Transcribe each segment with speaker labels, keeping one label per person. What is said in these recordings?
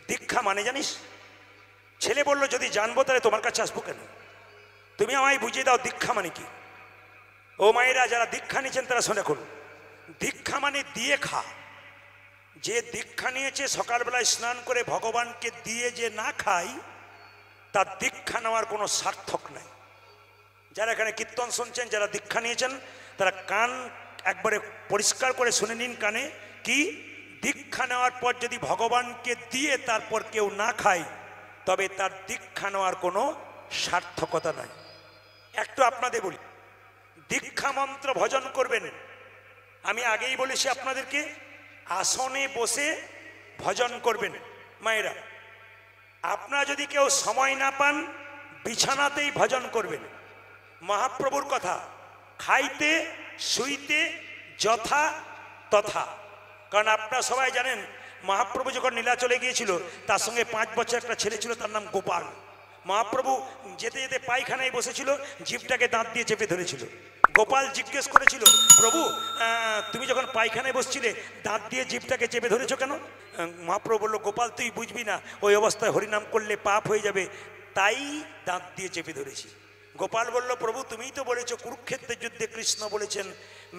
Speaker 1: দীক্ষা মানে জানিস? ছেলে বলল যদি জানবো তাহলে তোমার কাছে আসবো কেন, তুমি আমায় বুঝিয়ে দাও দীক্ষা মানে কি। ও মায়েরা যারা দীক্ষা নিয়েছেন তারা শুনে করুন, দীক্ষা মানে দিয়ে খা। যে দীক্ষা নিয়েছে সকালবেলায় স্নান করে ভগবানকে দিয়ে যে না খায় তার দীক্ষা নেওয়ার কোনো সার্থক নাই। যারা এখানে কীর্তন শুনছেন, যারা দীক্ষা নিয়েছেন তারা কান একবারে পরিষ্কার করে শুনে নিন কানে, কি দীক্ষা নেওয়ার পর যদি ভগবানকে দিয়ে তারপর কেউ না খায় তবে তার দীক্ষা নেওয়ার কোনো সার্থকতা নাই। একটু আপনাদের বলি, দীক্ষা মন্ত্র ভজন করবেন। আমি আগেই বলেছি আপনাদেরকে, আসনে বসে ভজন করবেন। মায়েরা, আপনারা যদি কেউ সময় না পান বিছানাতেই ভজন করবেন। মহাপ্রভুর কথা, খাইতে শুইতে যথা তথা। কারণ আপনারা সবাই জানেন মহাপ্রভু যখন নীলাচলে গিয়েছিল তার সঙ্গে 5 বছর একটা ছেলে ছিল, তার নাম গোপাল। মহাপ্রভু যেতে যেতে পায়খানায় বসেছিল, জিভটাকে দাঁত দিয়ে চেপে ধরেছিল। গোপাল জিজ্ঞেস করেছিল, প্রভু তুমি যখন পায়খানায় বসছিলে দাঁত দিয়ে জিভটাকে চেপে ধরেছো কেন? মহাপ্রভু বলল, গোপাল তুই বুঝবি না, ওই অবস্থায় হরিনাম করলে পাপ হয়ে যাবে, তাই দাঁত দিয়ে চেপে ধরেছি। গোপাল বলল, প্রভু তুমিই তো বলেছো কুরুক্ষেত্রের যুদ্ধে কৃষ্ণ বলেছেন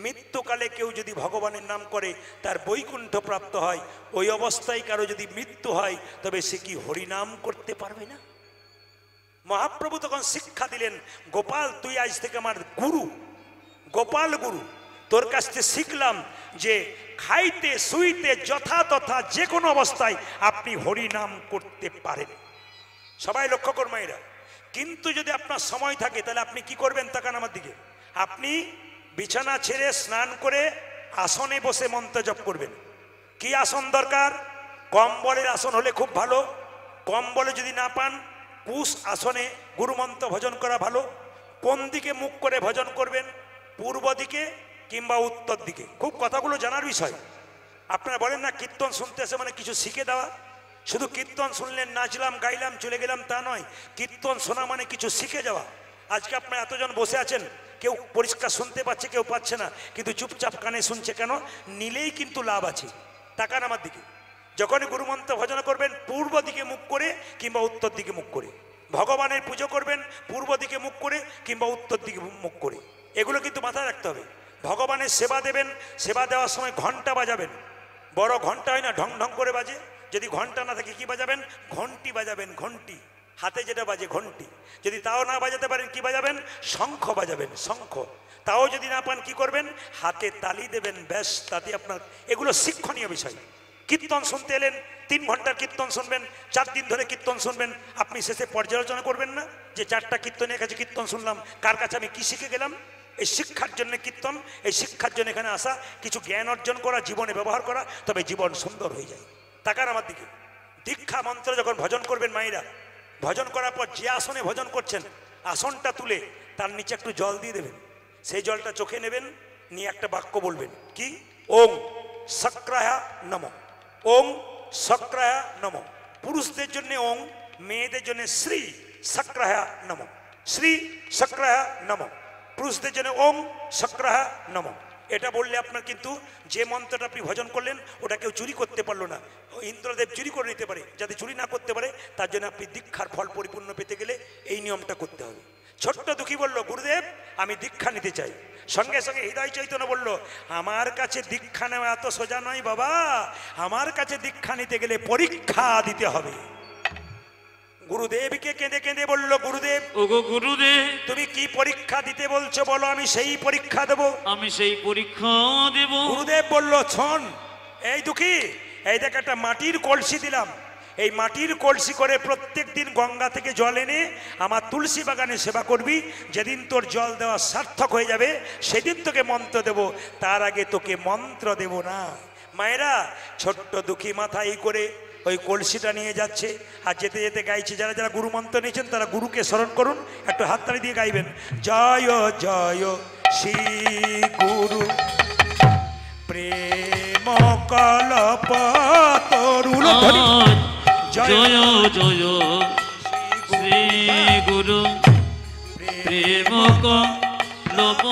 Speaker 1: মৃত্যুকালে কেউ যদি ভগবানের নাম করে তার বৈকুণ্ঠ প্রাপ্ত হয়, ওই অবস্থায় কারো যদি মৃত্যু হয় তবে সে কি হরিনাম করতে পারবে না? মহাপ্রভু তখন শিক্ষা দিলেন, গোপাল তুই আজ থেকে আমার গুরু, গোপাল গুরু, তোর কাছ থেকে শিখলাম যে খাইতে শুইতে যথা তথা যে কোনো অবস্থায় আপনি হরিনাম করতে পারেন। সবাই লক্ষ্য করুন মায়েরা। কিন্তু যদি আপনার সময় থাকে তাহলে আপনি কি করবেন? তাকান আমার দিকে। আপনি বিছানা ছেড়ে স্নান করে আসনে বসে মন্ত্র জপ করবেন। কি আসন দরকার? কম্বলের আসন হলে খুব ভালো। কম্বলে যদি না পান কুশ আসনে গুরুমন্ত্র ভজন করা ভালো। কোন দিকে মুখ করে ভজন করবেন? পূর্ব দিকে কিংবা উত্তর দিকে। খুব কথাগুলো জানার বিষয়। আপনারা বলেন না কীর্তন শুনতে এসে মানে কিছু শিখে দেওয়া। শুধু কীর্তন শুনলেন, নাচলাম গাইলাম চলে গেলাম তা নয়, কীর্তন শোনা মানে কিছু শিখে যাওয়া। আজকে আপনারা এতজন বসে আছেন, কেউ পরিষ্কার শুনতে পাচ্ছে কেউ পাচ্ছে না, কিন্তু চুপচাপ কানে শুনছে কেন? নিলেই কিন্তু লাভ আছে। তাকান আমার দিকে। যখনই গুরুমন্ত্র ভজন করবেন পূর্ব দিকে মুখ করে কিংবা উত্তর দিকে মুখ করে। ভগবানের পুজো করবেন পূর্ব দিকে মুখ করে কিংবা উত্তর দিকে মুখ করে। এগুলো কিন্তু মাথায় রাখতে হবে। ভগবানের সেবা দেবেন, সেবা দেওয়ার সময় ঘন্টা বাজাবেন। বড় ঘন্টা হয় না, ঢং ঢং করে বাজে। যদি ঘন্টা না থাকে কি বাজাবেন? ঘন্টি বাজাবেন, ঘন্টি। হাতে যেটা বাজে ঘন্টি। যদি তাও না বাজাতে পারেন কি বাজাবেন? শঙ্খ বাজাবেন, শঙ্খ। তাও যদি না পান কি করবেন? হাতে তালি দেবেন, ব্যাস। তাতে আপনার এগুলো শিক্ষণীয় বিষয়। কীর্তন শুনতে এলেন, 3 ঘন্টার কীর্তন শুনবেন, 4 দিন ধরে কীর্তন শুনবেন, আপনি শেষে পর্যালোচনা করবেন না যে 4টা কীর্তনের কাছে কীর্তন শুনলাম, কার কাছে আমি কি শিখে গেলাম? এই শিক্ষার জন্য কীর্তন, এই শিক্ষার জন্য এখানে আসা, কিছু জ্ঞান অর্জন করা, জীবনে ব্যবহার করা, তবে জীবন সুন্দর হয়ে যায়। তাকান আমার দিকে। দীক্ষা মন্ত্র যখন ভজন করবেন মায়েরা, ভজন করার পর যে আসনে ভজন করছেন আসনটা তুলে তার নিচে একটু জল দিয়ে দেবেন। সেই জলটা চোখে নেবেন, নিয়ে একটা বাক্য বলবেন। কি? ওং শক্রায়া নমঃ, ওং শক্রায়া নমঃ। পুরুষদের জন্য ওং, মেয়েদের জন্য শ্রী শক্রায়া নমঃ, শ্রী শক্রায়া নমঃ। পুরুষদের জন্য ওং শক্রায়া নমঃ। এটা বললে আপনার কিন্তু যে মন্ত্রটা আপনি ভজন করলেন ওটা কেউ চুরি করতে পারলো না। ইন্দ্রদেব চুরি করে নিতে পারে, যাতে চুরি না করতে পারে তার জন্য আপনি দীক্ষার ফল পরিপূর্ণ পেতে গেলে এই নিয়মটা করতে হবে। ছোট্ট দুঃখী বলল, গুরুদেব আমি দীক্ষা নিতে চাই। সঙ্গে সঙ্গে হৃদয় চৈতন্য বলল, আমার কাছে দীক্ষা নেওয়া এত সোজা নয় বাবা, আমার কাছে দীক্ষা নিতে গেলে পরীক্ষা দিতে হবে। গুরুদেবকে কেঁদে কেঁদে বলল, গুরুদেব,
Speaker 2: ওগো গুরুদেব,
Speaker 1: তুমি কি পরীক্ষা দিতে বলছো বলো, আমি সেই পরীক্ষা দেব।
Speaker 2: আমি সেই পরীক্ষা দেব।
Speaker 1: গুরুদেব বলল, শোন এই দুঃখী, এই দেখ একটা মাটির কলসি দিলাম, এই মাটির কলসি করে প্রত্যেক দিন গঙ্গা থেকে জল এনে আমার তুলসী বাগানে সেবা করবি। যেদিন তোর জল দেওয়া সার্থক হয়ে যাবে সেদিন তোকে মন্ত্র দেব, তার আগে তোকে মন্ত্র দেব না। মায়েরা, ছোট্ট দুঃখী মাথায় করে ওই কলসিটা নিয়ে যাচ্ছে, আর যেতে যেতে গাইছে। যারা যারা গুরু মন্ত্র নিয়েছেন তারা গুরুকে স্মরণ করুন, একটু হাততালি দিয়ে গাইবেন, জয় জয় শ্রী গুরু প্রেম কল্প তরুণ।
Speaker 2: জয় জয় শ্রী গুরু প্রেম কল্প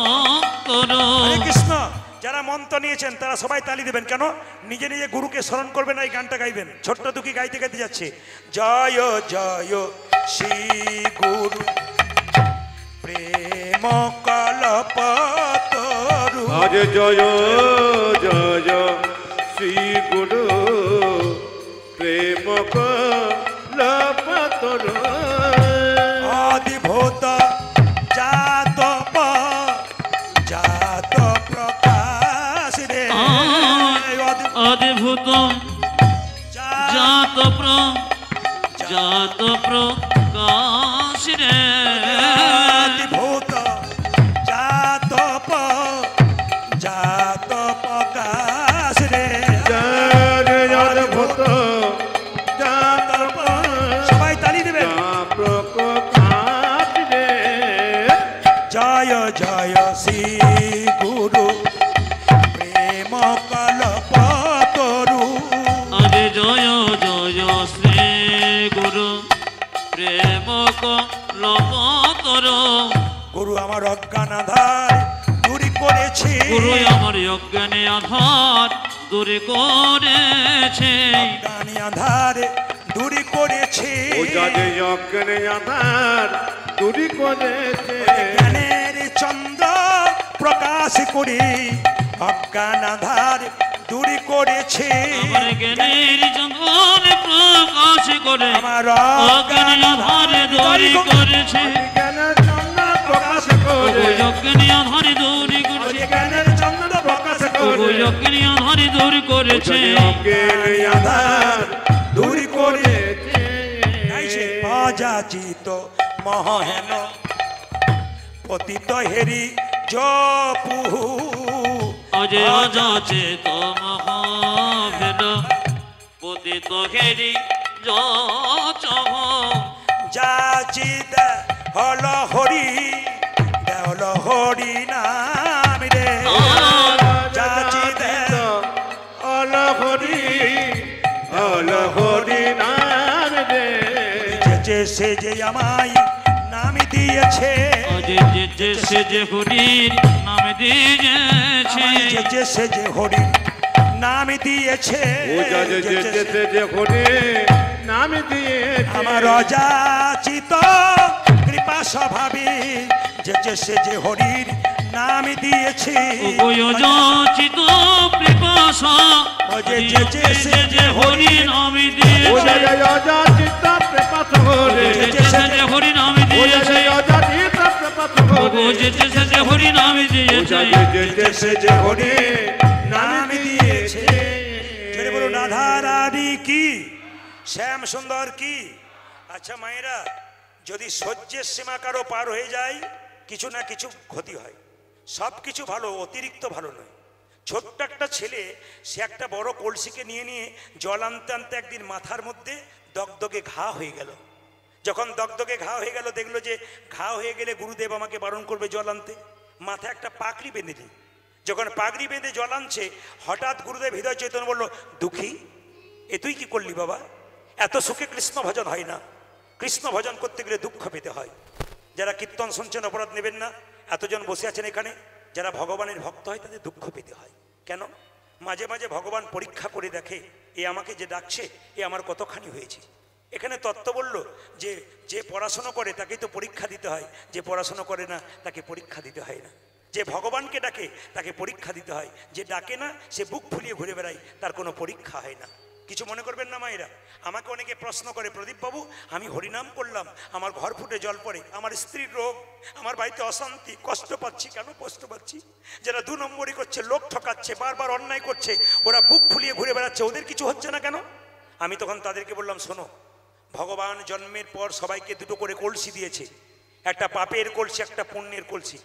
Speaker 2: তরুণ।
Speaker 1: হরে কৃষ্ণ। যারা সিদ্ধান্ত নিয়েছেন তারা সবাই তালি দেবেন। কেন? নিজে নিজে গুরুকে স্মরণ করবেন, এই গানটা গাইবেন। ছোট্ট দুঃখী গাইতে গাইতে যাচ্ছে, জয় জয় শ্রী গুরু প্রেম কল্পতরু।
Speaker 3: আজ জয় জয় শ্রী গুরু প্রেম কল্পতরু।
Speaker 1: অদ্ভুত জাত জাত প্রকাশ রে,
Speaker 2: অদ্ভুত জাত প্রকাশ রে,
Speaker 1: অদ্ভুত জাত জাত প্রকাশ রে,
Speaker 3: অদ্ভুত জাত
Speaker 1: সবাই তালি দেবেন।
Speaker 3: প্রকাশ রে।
Speaker 1: জয় জয় শ্রী গুরু প্রেম কল্পতরু।
Speaker 2: আরে জয় জয় শ্রী গুরু প্রেম কল্পতরু।
Speaker 1: গুরু আমার অজ্ঞান আধার দূরী করেছে,
Speaker 2: গুরু আমার অজ্ঞানে আধার দূরে করেছে,
Speaker 1: অজ্ঞানী আধার দূরী করেছে,
Speaker 3: ও যাদের অজ্ঞানে আধার দূরী করেছে।
Speaker 1: জ্ঞানের চন্দ্র প্রকাশ করে অজ্ঞান আধার দূরী করেছে,
Speaker 2: আমার জ্ঞানের জগৎ প্রকাশ করে
Speaker 1: আমার
Speaker 2: অজ্ঞানী আধারে দূরে করেছে,
Speaker 3: জ্ঞানের চন্দ্র প্রকাশ করে,
Speaker 2: অজ্ঞানী আধারে দূরে করেছে,
Speaker 1: জ্ঞানের চন্দ্র প্রকাশ করে
Speaker 2: অজ্ঞানী আধারে দূরে করেছে,
Speaker 3: অজ্ঞানে আধার দূরী করেছে।
Speaker 1: অযাচিত মহেন পতিত হেরি জপু।
Speaker 2: আজ অযাচিত মহাভেদ পতিত হেরি যচহ।
Speaker 1: যাচিত হল হরি দেওল হরি নাম রে, যাচিত
Speaker 3: অলহরি অলহরি নাম রে।
Speaker 1: যে সে যে আমায় নাম দিয়েছে,
Speaker 2: আজ যে সে যে হরির নাম দিয়েছে,
Speaker 1: যে সে যে হরি নাম দিয়েছে,
Speaker 3: ও যাদের যেতে যে হরি নাম দিয়েছে।
Speaker 1: আমার অযাচিত কৃপা স্বভাবে যে সে যে হরির নাম দিয়েছে,
Speaker 2: অযাচিত পিপাসা যে যে হরি নাম
Speaker 3: ও
Speaker 2: দিয়েছে,
Speaker 3: যাদের অযাচিত প্রপাত হরে,
Speaker 2: যে যে হরি নাম
Speaker 3: ও
Speaker 2: দিয়েছে,
Speaker 3: যাদের অযাচিত প্রপাত হরে,
Speaker 2: যে যে হরি নাম
Speaker 3: ও
Speaker 2: দিয়েছে,
Speaker 3: যাদের যেতে যে হরি নাম দিয়েছে।
Speaker 1: জোরে বলুন রাধা রানী কি, শ্যাম সুন্দর কি। আচ্ছা মায়েরা, যদি সহ্যের সীমা কারো পার হয়ে যায় কিছু না কিছু ক্ষতি হয়। সব কিছু ভালো, অতিরিক্ত ভালো নয়। ছোট্ট একটা ছেলে, সে একটা বড় কলসিকে নিয়ে নিয়ে জল আনতে আনতে একদিন মাথার মধ্যে দগদগে ঘা হয়ে গেল। যখন দগদগে ঘা হয়ে গেল, দেখলো যে ঘা হয়ে গেলে গুরুদেব আমাকে বারণ করবে জল আনতে, মাথায় একটা পাগড়ি বেঁধে দিই। যখন পাগড়ি বেঁধে জল আনছে, হঠাৎ গুরুদেব হৃদয় চৈতন্য বলল, দুঃখী এ তুই কি করলি বাবা? এত সুখে কৃষ্ণ ভজন হয় না, কৃষ্ণ ভজন করতে গেলে দুঃখ পেতে হয়। যারা কীর্তন শুনছেন অপরাধ নেবেন না, এতজন বসে আছেন এখানে, যারা ভগবানের ভক্ত হয় তাদের দুঃখ পেতে হয়। কেন? মাঝে মাঝে ভগবান পরীক্ষা করে দেখে, এ আমাকে যে ডাকছে এ আমার কতখানি হয়েছে। এখানে তত্ত্ব বলল যে যে পড়াশুনো করে তাকেই তো পরীক্ষা দিতে হয়, যে পড়াশুনো করে না তাকে পরীক্ষা দিতে হয় না। যে ভগবানকে ডাকে তাকে পরীক্ষা দিতে হয়, যে ডাকে না সে বুক ফুলিয়ে ঘুরে বেড়ায়, তার কোনো পরীক্ষা হয় না। কিছু মনে করবেন না মায়েরা। আমাকে অনেকে প্রশ্ন করে, প্রদীপ বাবু আমি হরিনাম করলাম, আমার ঘর ফুটে জল পড়ে, আমার স্ত্রীর রোগ, আমার বাড়িতে অশান্তি, কষ্ট পাচ্ছি। কেন কষ্ট পাচ্ছি? যারা 2 নম্বরই করছে, লোক ঠকাচ্ছে, বারবার অন্যায় করছে, ওরা বুক ফুলিয়ে ঘুরে বেড়াচ্ছে, ওদের কিছু হচ্ছে না কেন? আমি তখন তাদেরকে বললাম, শোনো, ভগবান জন্মের পর সবাইকে 2টো করে কলসি দিয়েছে, একটা পাপের কলসি, একটা পুণ্যের কলসি।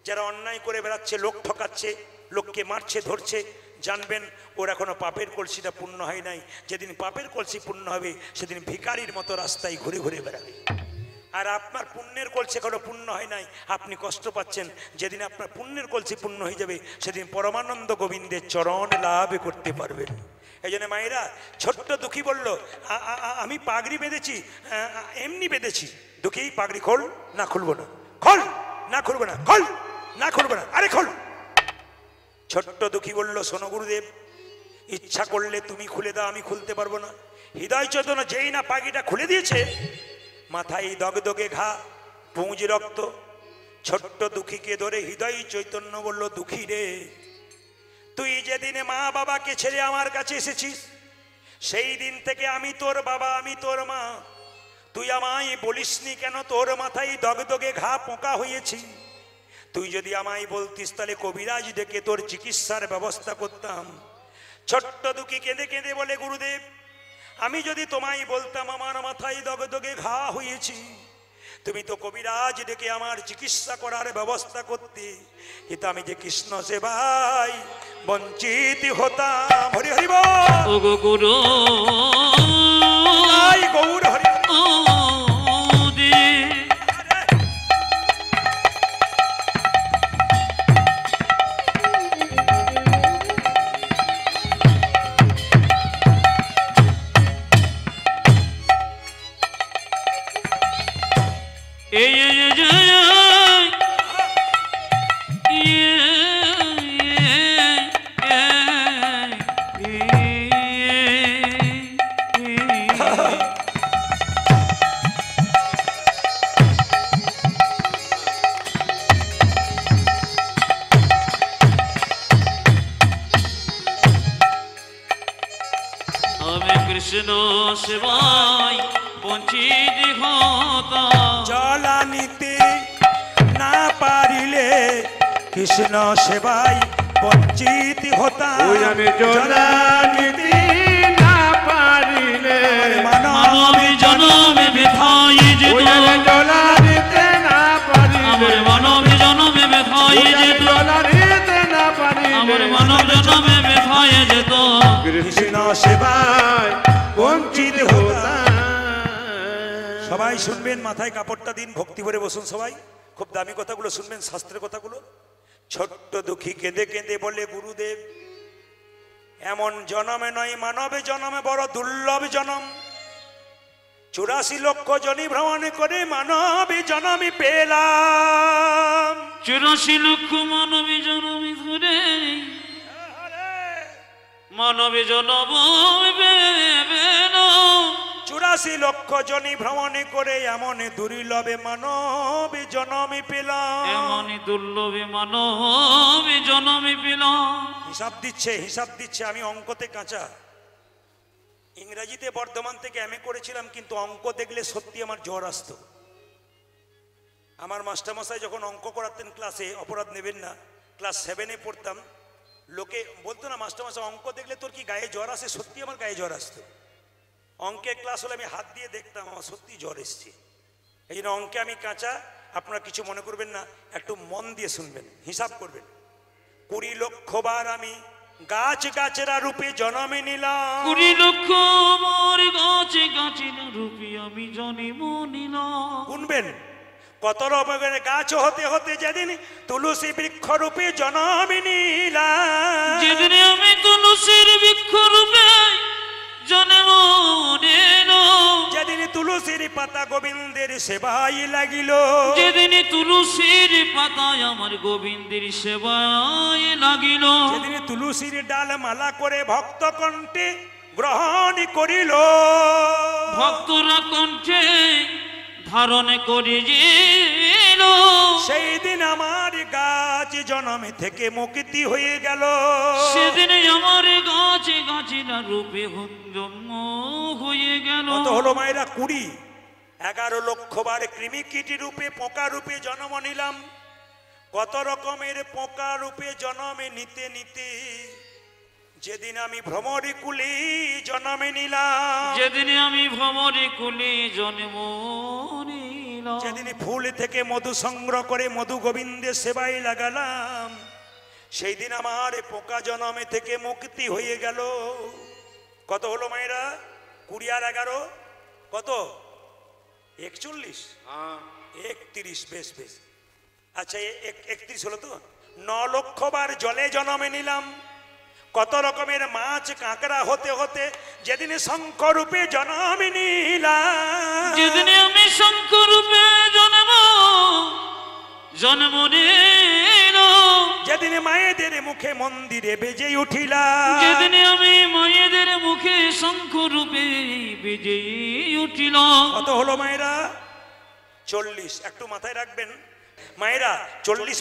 Speaker 1: যারা অন্যায় করে বেড়াচ্ছে, লোক ঠকাচ্ছে, লোককে মারছে, ধরছে, জানবেন ওর এখনো পাপের কলসিটা পূর্ণ হয় নাই। যেদিন পাপের কলসি পূর্ণ হবে সেদিন ভিখারির মতো রাস্তায় ঘুরে ঘুরে বেড়াবে। আর আপনার পুণ্যের কলসি এখনো পূর্ণ হয় নাই, আপনি কষ্ট পাচ্ছেন। যেদিন আপনার পুণ্যের কলসি পূর্ণ হয়ে যাবে সেদিন পরমানন্দ গোবিন্দের চরণ লাভ করতে পারবেন। এই জন্য মায়েরা, ছোট্ট দুঃখী বলল, আমি পাগড়ি বেঁধেছি, এমনি বেঁধেছি। দুঃখী পাগড়ি খোল। না খুলবো না। খোল। না খুলবো না। খোল। না খুলবো না। আরে খোল। ছোট্ট দুঃখী বলল, শোনো গুরুদেব, ইচ্ছা করলে তুমি খুলে দাও, আমি খুলতে পারবো না। হৃদয় চৈতন্য যেই না পাখিটা খুলে দিয়েছে, মাথায় দগদগে ঘা, পুঁজ রক্ত। ছোট্ট দুঃখীকে ধরে হৃদয় চৈতন্য বলল, দুঃখী রে, তুই যেদিনে মা বাবাকে ছেড়ে আমার কাছে এসেছিস, সেই দিন থেকে আমি তোর বাবা, আমি তোর মা। তুই আমায় বলিসনি কেন তোর মাথায় দগদগে ঘা পোকা হয়েছি? তুই যদি আমায় বলতিস তাহলে কবিরাজ ডেকে তোর চিকিৎসার ব্যবস্থা করতাম। ছোট্ট দুঃখী কেঁদে কেঁদে বলে, গুরুদেব, আমি যদি তোমায় বলতাম আমার মাথায় দগদগে ঘা হয়েছি, তুমি তো কবিরাজ ডেকে আমার চিকিৎসা করার ব্যবস্থা করতে, কিন্তু আমি যে কৃষ্ণ সেবায় বঞ্চিত হতাম। হরি হরি বল।
Speaker 2: ও গো গুরু
Speaker 1: জয় গৌর হরি।
Speaker 2: ও দে কৃষ্ণ সেবাই বঞ্চিত হতাম।
Speaker 1: জলা নিতে না পারিলে কৃষ্ণ সেবাই বঞ্চিত হতাম।
Speaker 3: ওই আমি জলা নিতে না পারিলে
Speaker 2: মানবী জনমে ব্যথাই যেত।
Speaker 3: ওই আমি জলা নিতে না পারিলে
Speaker 2: আমার মানবী জনমে ব্যথাই যেত।
Speaker 3: জলা নিতে না পারিলে
Speaker 2: আমার মানব জনমে ব্যথাই যেত।
Speaker 1: কৃষ্ণ সেবায়
Speaker 3: বঞ্চিত হতাম।
Speaker 1: সবাই শুনবেন, মাথায় কাপড়টা দিন, ভক্তি ভরে বসুন সবাই। খুব দামি কথাগুলো শুনবেন, শাস্ত্রের কথাগুলো। ছোট্ট দুঃখী কেঁদে কেঁদে বলে, গুরুদেব, এমন জনমে নয়, মানবে জনমে বড় দুর্লভ জনম। 84 লক্ষ জনি ভ্রমণ করে মানবে জনমে পেলাম।
Speaker 2: 84 লক্ষ মানবী জনমে ধরে মানবী জনম পেল।
Speaker 1: 84 লক্ষ জনি ভ্রমণ করে এমন দুর্লভে মানবে জনমে পেলাম।
Speaker 2: এমনই দুর্লভে মানবী জনমে পেল।
Speaker 1: হিসাব দিচ্ছে। আমি অঙ্কতে কাঁচা। ইংরেজিতে বর্ধমান থেকে এমএ করেছিলাম, কিন্তু অঙ্ক দেখলে সত্যি আমার জ্বর আসতো। আমার মাস্টারমশাই যখন অঙ্ক করাতেন ক্লাসে, অপরাধ নেবেন না, ক্লাস 7-এ পড়তাম, লোকে বলতো না, মাস্টারমশাই অঙ্ক দেখলে তোর কি গায়ে জ্বর আসে? সত্যি আমার গায়ে জ্বর আসতো। অঙ্কের ক্লাস হলে আমি হাত দিয়ে দেখতাম, আমার সত্যি জ্বর এসছে। এই জন্য অঙ্কে আমি কাঁচা। আপনারা কিছু মনে করবেন না, একটু মন দিয়ে শুনবেন, হিসাব করবেন। 20 লক্ষ বার আমি গাছ গাছেরা রূপে জন্মে নিলাম।
Speaker 2: 20 লক্ষ আমার গাছে গাছের রূপে আমি জন্ম নিলাম।
Speaker 1: গুনবেন, কত রকমের গাছ হতে হতে যেদিন তুলসী বৃক্ষ রূপে জন্মে নিলাম।
Speaker 2: যেদিন আমি তুলসীর বৃক্ষ রূপে জন্ম নিলাম।
Speaker 1: যেদিন তুলসীর পাতা গোবিন্দের সেবাই লাগিল।
Speaker 2: যেদিন তুলসীর পাতায় আমার গোবিন্দের সেবায় লাগিল।
Speaker 1: যেদিন তুলসীর ডাল মালা করে ভক্ত কণ্ঠে গ্রহণ করিল।
Speaker 2: ভক্তরা কণ্ঠে ধারণ করিল।
Speaker 1: সেই দিন আমার গাছ জন্মে থেকে মুক্তি হয়ে গেল।
Speaker 2: সেদিন আমার গাছে গাছেরা রূপে জন্ম হয়ে গেল।
Speaker 1: কত হলো মায়েরা? 20। 11 লক্ষ বার কৃমি কীটি রূপে পোকা রূপে জন্ম নিলাম। কত রকমের পোকা রূপে জন্মে নিতে নিতে যেদিন আমি ভ্রমরে কুলি জন্মে নিলাম।
Speaker 2: যেদিন আমি ভ্রমরে কুলি জন্ম নিলাম।
Speaker 1: যেদিন ফুল থেকে মধু সংগ্রহ করে মধু গোবিন্দের সেবায় লাগালাম, সেই দিন আমার পোকা জন্মে থেকে মুক্তি হয়ে গেল। কত হলো মায়েরা? 20 আর 11 কত? 41। 31। বেশ বেশ। আচ্ছা, 31 হলো তো। 9 লক্ষ বার জলে জন্মে নিলাম। কত রকমের মাছ কাঁকড়া হতে হতে যেদিন শঙ্খ রূপে জন্মে নিলাম।
Speaker 2: যেদিন আমি শঙ্খ রূপে জন্ম নিলাম।
Speaker 1: যেদিন মায়েদের মুখে মন্দিরে বেজে উঠিলা,
Speaker 2: যেদিন আমি মায়েদের মুখে শঙ্খ রূপে বেজে উঠিল।
Speaker 1: কত হলো মায়েরা? 40। একটু মাথায় রাখবেন মায়েরা, 40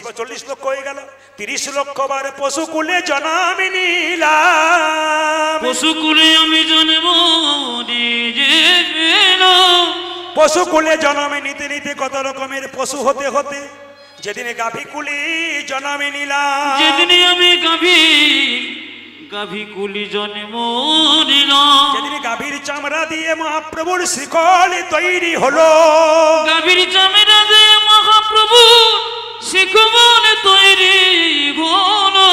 Speaker 1: লক্ষ হয়ে গেল। 30 লক্ষ বার পশুকুলে জন্ম নিলাম,
Speaker 2: পশুকুলে আমি জন্ম নিজে পেলাম।
Speaker 1: পশুকুলে জন্ম নিতে নিতে কত রকমের পশু হতে হতে যেদিন গাভীকুলে জন্ম নিলাম,
Speaker 2: যেদিন আমি গাভী কুলি জন্ম নিলাম,
Speaker 1: যেদিন গাভীর চামড়া দিয়ে মহাপ্রভুর শিকল তৈরি হলো,
Speaker 2: গাভীর চামড়া দিয়ে মহাপ্রভু শিকল তৈরি হলো,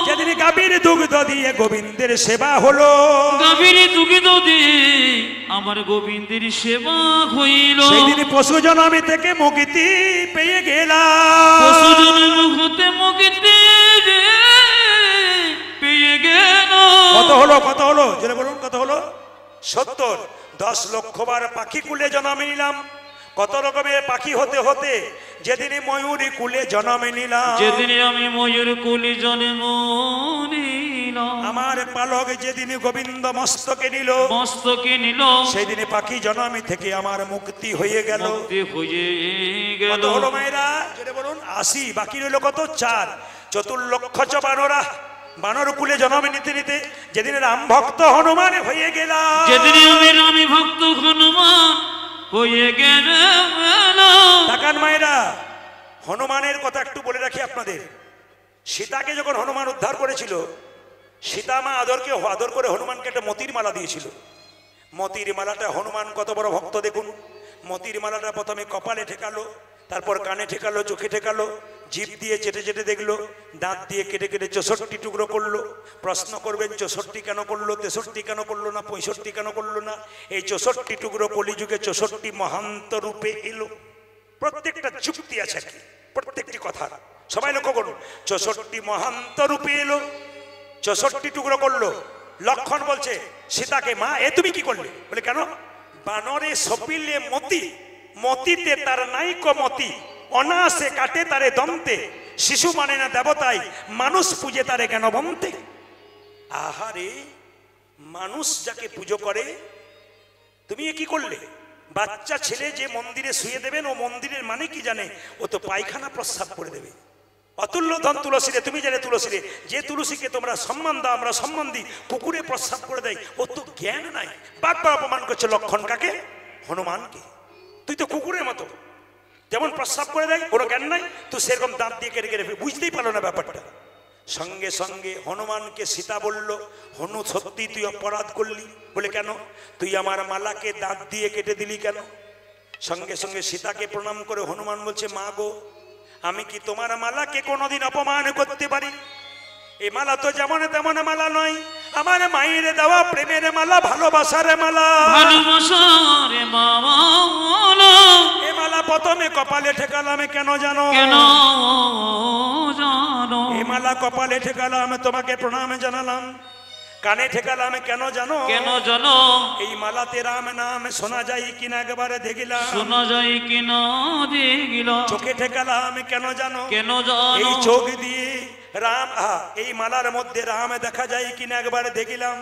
Speaker 1: যেদিন গাভীর দুগ্ধ দিয়ে গোবিন্দের সেবা হলো,
Speaker 2: গাভীর দুগ্ধ দিয়ে আমার গোবিন্দের সেবা হইল।
Speaker 1: সেদিন পশু জন্ম থেকে মুক্তি পেয়ে গেলাম,
Speaker 2: পশু জন্ম হতে মুক্তি পেয়ে গেল।
Speaker 1: কত হলো? কত হলো? জোরে বলুন কত হলো? 70। 10 লক্ষ বার পাখি কুলে জন্ম নিলাম, কত রকমের পাখি হতে হতে যেদিন ময়ূরী কুলে জন্ম নিলাম,
Speaker 2: যেদিন আমি ময়ূর কুলি জন্ম নিলাম,
Speaker 1: আমার পালক যেদিন গোবিন্দ মস্তকে নিল,
Speaker 2: মস্তকে নিল,
Speaker 1: সেই দিনে পাখি জন্ম থেকে আমার মুক্তি হয়ে গেল।
Speaker 2: মুক্তি হয়ে গেল।
Speaker 1: কত হলো মায়েরা? জোরে বলুন। 80। বাকি রইল কত? 4। 4 লক্ষ চ বানরা, বানর কুলে জন্ম নিতে নিতে যেদিন রাম ভক্ত হনুমান হয়ে গেলাম,
Speaker 2: যেদিন আমি রামী ভক্ত হনুমান হয়ে গেল।
Speaker 1: তাকান মায়েরা, হনুমানের কথা একটু বলে রাখি আপনাদের। সীতাকে যখন হনুমান উদ্ধার করেছিল, সীতা মা আদর করে হনুমানকে একটা মতির মালা দিয়েছিল। মতির মালাটা হনুমান কত বড় ভক্ত দেখুন। মতির মালাটা প্রথমে কপালে ঠেকালো, তারপর কানে ঠেকালো, চোখে ঠেকালো, জিভ দিয়ে চেটে চেটে দেখলো, দাঁত দিয়ে কেটে কেটে 64 টুকরো করলো। প্রশ্ন করবেন 64 কেন করলো, 63 কেন করলো না, 65 কেন করলো না? এই 64 টুকরো কলিযুগে 64 মহান্ত রূপে এলো। প্রত্যেকটা যুক্তি আছে কি, প্রত্যেকটি কথা সবাই লক্ষ্য করুন। 64 মহান্ত রূপে এলো, 64 টুকরো করলো। লক্ষণ বলছে সীতাকে, মা এ তুমি কি করলে? বলে কেন? বানরে সপিলে মতি, মতিতে তার নাইক মতি, অনাসে কাটে তারে দন্তে, শিশু মানে না দেবতাই, মানুষ পূজে তারে কেন বন্তে। আহারে, মানুষ যাকে পুজো করে তুমি এ কি করলে? বাচ্চা ছেলে যে মন্দিরে শুয়ে দেবেন, ও মন্দিরের মানে কি জানে? ও তো পায়খানা প্রস্রাব করে দেবে। অতুল্য ধন তুলসী রে, তুমি জানে তুলসী রে, যে তুলসীকে তোমরা সম্মান দাও, আমরা সম্মান দিই, কুকুরে প্রস্রাব করে দেয়। ও তো জ্ঞান নাই। বারবার অপমান করছে লক্ষণ কাকে? হনুমানকে। তুই তো কুকুরের মতো, যেমন প্রস্রাব করে দেয়, কোনো জ্ঞান নাই, তুই সেরকম দাঁত দিয়ে কেটে কেটে বুঝতেই পারলো না ব্যাপারটা। সঙ্গে সঙ্গে হনুমানকে সীতা বলল, হনু সত্যি তুই অপরাধ করলি। বলে কেন? তুই আমার মালাকে দাঁত দিয়ে কেটে দিলি কেন? সঙ্গে সঙ্গে সীতাকে প্রণাম করে হনুমান বলছে, মা গো, আমি কি তোমার মালাকে কোনোদিন অপমান করতে পারি? এই মালা তো যেমন তেমন মালা নয়, আমার মায়ের দেওয়া প্রেমের মালা, ভালোবাসার মালা।
Speaker 2: ভালোবাসার মালা,
Speaker 1: এ মালা প্রথমে কপালে ঠেকালাম কেন জানো?
Speaker 2: কেন জানো?
Speaker 1: এ মালা কপালে ঠেকালাম, তোমাকে প্রণাম জানালাম। কানে ঠেকালাম কেন জানো?
Speaker 2: কেন জানো?
Speaker 1: এই মালাতে রাম নাম শোনা যায় কিনা একবারে দেখিলাম।
Speaker 2: শোনা যায় কিনা দেখিলাম।
Speaker 1: চোখে ঠেকালাম কেন জানো?
Speaker 2: কেন জানো?
Speaker 1: এই চোখ দিয়ে রাম, এই মালার মধ্যে রাম দেখা যায় কিনা একবারে দেখিলাম।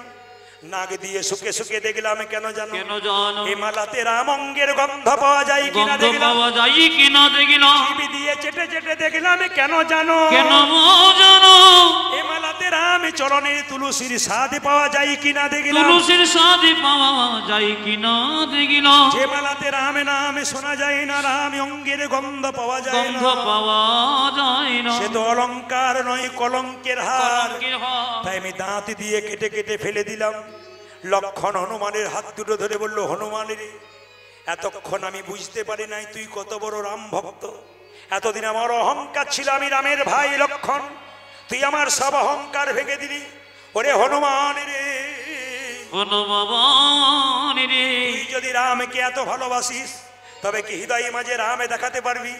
Speaker 1: নাক দিয়ে শুকে শুকে দেখলাম কেন জানো?
Speaker 2: কেন জানো?
Speaker 1: এই মালাতে রাম অঙ্গের গন্ধ পাওয়া যায় কিনা
Speaker 2: গন্ধ
Speaker 1: দেখলাম।
Speaker 2: পাওয়া যায় কিনা দেখিলাম।
Speaker 1: জিভ দিয়ে চেটে চেটে দেখলাম কেন জানো?
Speaker 2: কেন জানো?
Speaker 1: এ মালাতে রাম চরণের তুলসীর স্বাদ পাওয়া যায় কিনা দেখলাম।
Speaker 2: তুলসীর স্বাদ পাওয়া যায় কিনা দেখিলাম।
Speaker 1: যে মালাতে রাম নাম শোনা যায় না, রাম অঙ্গের গন্ধ পাওয়া যায় না,
Speaker 2: গন্ধ পাওয়া যায় না,
Speaker 1: সে তো অলংকার নয়, কলঙ্কের হার।
Speaker 2: কলঙ্কের হার।
Speaker 1: তাই আমি দাঁত দিয়ে কেটে কেটে ফেলে দিলাম। লক্ষণ হনুমানের হাত দুটো ধরে বলল, হনুমানের এতক্ষণ আমি বুঝতে পারি নাই তুই কত বড় রাম ভক্ত। এতদিন আমার অহংকার ছিল আমি রামের ভাই লক্ষণ, তুই আমার সব অহংকার ভেঙে দিলি। ওরে হনুমান রে,
Speaker 2: হনুমান রে,
Speaker 1: তুই যদি রামকে এত ভালোবাসিস তবে কি হৃদয় মাঝে রামে দেখাতে পারবি?